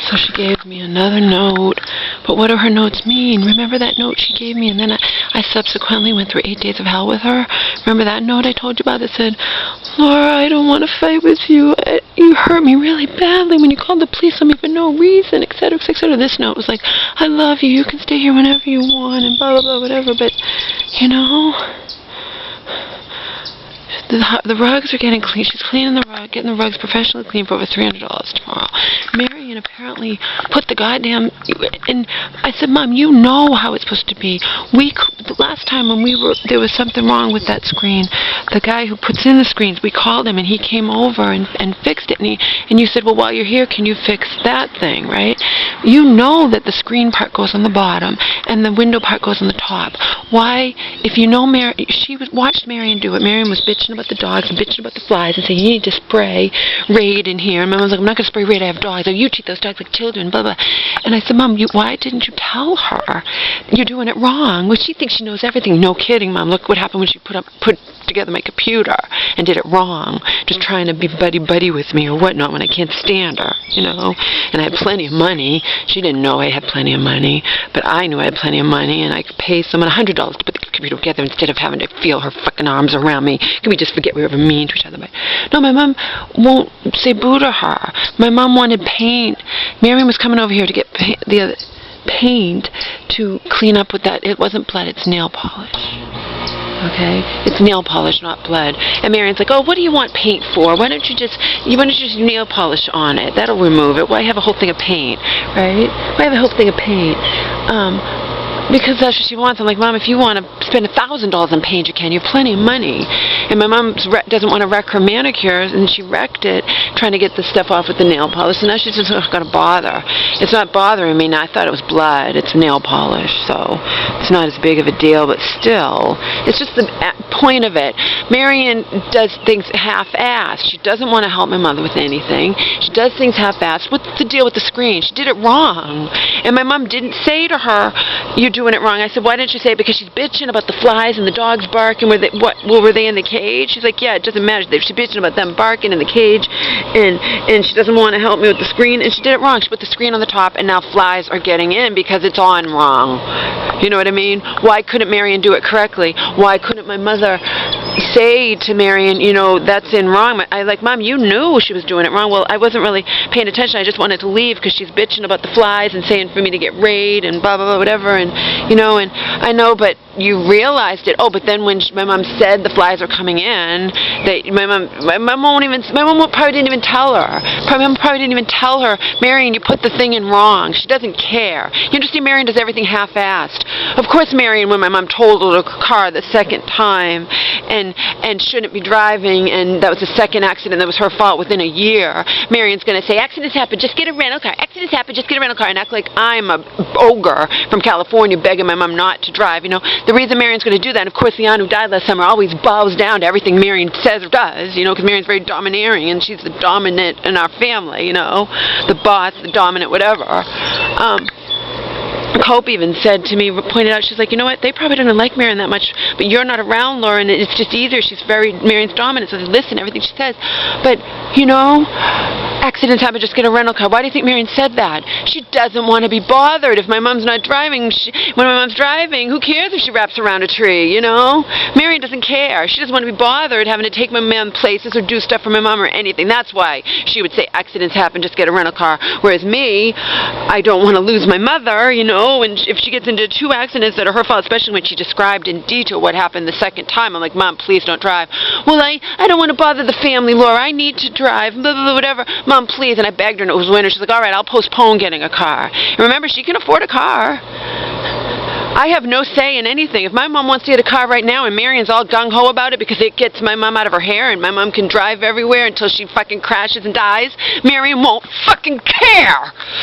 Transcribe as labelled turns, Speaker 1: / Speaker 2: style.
Speaker 1: So she gave me another note. But what do her notes mean? Remember that note she gave me? And then I subsequently went through 8 days of hell with her. Remember that note I told you about that said, Laura, I don't want to fight with you. You hurt me really badly when you called the police on me for no reason, etc., etc. This note was like, I love you. You can stay here whenever you want and blah, blah, blah, whatever. But, you know, the rugs are getting clean. She's cleaning the rug, getting the rugs professionally clean for over $300 tomorrow. Marion apparently put the goddamn... And I said, Mom, you know how it's supposed to be. The last time when there was something wrong with that screen, the guy who puts in the screens, we called him and he came over and fixed it. And you said, well, while you're here, can you fix that thing, right? You know that the screen part goes on the bottom and the window part goes on the top. Why, if you know watched Marion do it. Marion was bitching about the dogs and bitching about the flies and saying, you need to spray Raid in here. And my mom's like, I'm not going to spray Raid, I have dogs. Oh, you treat those dogs like children, blah, blah. And I said, Mom, why didn't you tell her? You're doing it wrong. Well, she thinks she knows everything. No kidding, Mom. Look what happened when she put together my computer and did it wrong. Just trying to be buddy-buddy with me or whatnot when I can't stand her, you know. And I had plenty of money. She didn't know I had plenty of money, but I knew I had plenty of money, and I could pay someone $100 to put the computer together instead of having to feel her fucking arms around me. Can we just forget we were ever mean to each other? But no, my mom won't say boo to her. My mom wanted paint. Marion was coming over here to get paint to clean up with that. It wasn't blood, it's nail polish. Okay? It's nail polish, not blood. And Marion's like, oh, what do you want paint for? Why don't you just nail polish on it? That'll remove it. Why have a whole thing of paint? Right? Why have a whole thing of paint? Because that's what she wants. I'm like, Mom, if you want to spend $1,000 on paint, you can. You have plenty of money. And my mom doesn't want to wreck her manicures, and she wrecked it trying to get the stuff off with the nail polish. So now she's just not going to bother. It's not bothering me now. I thought it was blood. It's nail polish, so it's not as big of a deal. But still, it's just the point of it. Marion does things half-assed. She doesn't want to help my mother with anything. She does things half-assed. What's the deal with the screen? She did it wrong. And my mom didn't say to her, you're doing it wrong. I said, why didn't you say it? Because she's bitching about the flies and the dogs barking. Were they in the cage? She's like, yeah, it doesn't matter. She's bitching about them barking in the cage, and she doesn't want to help me with the screen, and she did it wrong. She put the screen on the top, and now flies are getting in because it's on wrong. You know what I mean? Why couldn't Marion do it correctly? Why couldn't my mother say to Marion, you know, that's in wrong? I like, Mom, you knew she was doing it wrong. Well, I wasn't really paying attention. I just wanted to leave because she's bitching about the flies and saying for me to get Raid and blah, blah, blah, whatever. And, you know, and I know, but you realized it. Oh, but then when my mom said the flies are coming in, my mom probably didn't even tell her. My mom probably didn't even tell her, Marion, you put the thing in wrong. She doesn't care. You understand, Marion does everything half-assed. Of course, Marion, when my mom totaled her car the second time and shouldn't be driving, and that was the second accident that was her fault within a year, Marion's going to say, accidents happen, just get a rental car. Accidents happen, just get a rental car, and act like I'm a ogre from California begging my mom not to drive, you know. The reason Marion's going to do that, and of course the aunt who died last summer always bows down to everything Marion says or does, you know, because Marion's very domineering, and she's the dominant in our family, you know, the boss, the dominant, whatever. Cope even said to me, pointed out, she's like, you know what, they probably don't like Marion that much, but you're not around, Laura, and it's just easier. She's Marion's dominant, so they listen, everything she says. But, you know, accidents happen, just get a rental car. Why do you think Marion said that? She doesn't want to be bothered if my mom's not driving. When my mom's driving, who cares if she wraps around a tree, you know? Marion doesn't care. She doesn't want to be bothered having to take my mom places or do stuff for my mom or anything. That's why she would say accidents happen, just get a rental car. Whereas me, I don't want to lose my mother, you know, and if she gets into 2 accidents that are her fault, especially when she described in detail what happened the second time, I'm like, Mom, please don't drive. Well, I don't want to bother the family, Laura. I need to drive, blah, blah, blah, whatever. Mom, please. And I begged her, and it was winter. She's like, all right, I'll postpone getting a car. And remember, she can afford a car. I have no say in anything. If my mom wants to get a car right now and Marion's all gung-ho about it because it gets my mom out of her hair and my mom can drive everywhere until she fucking crashes and dies, Marion won't fucking care.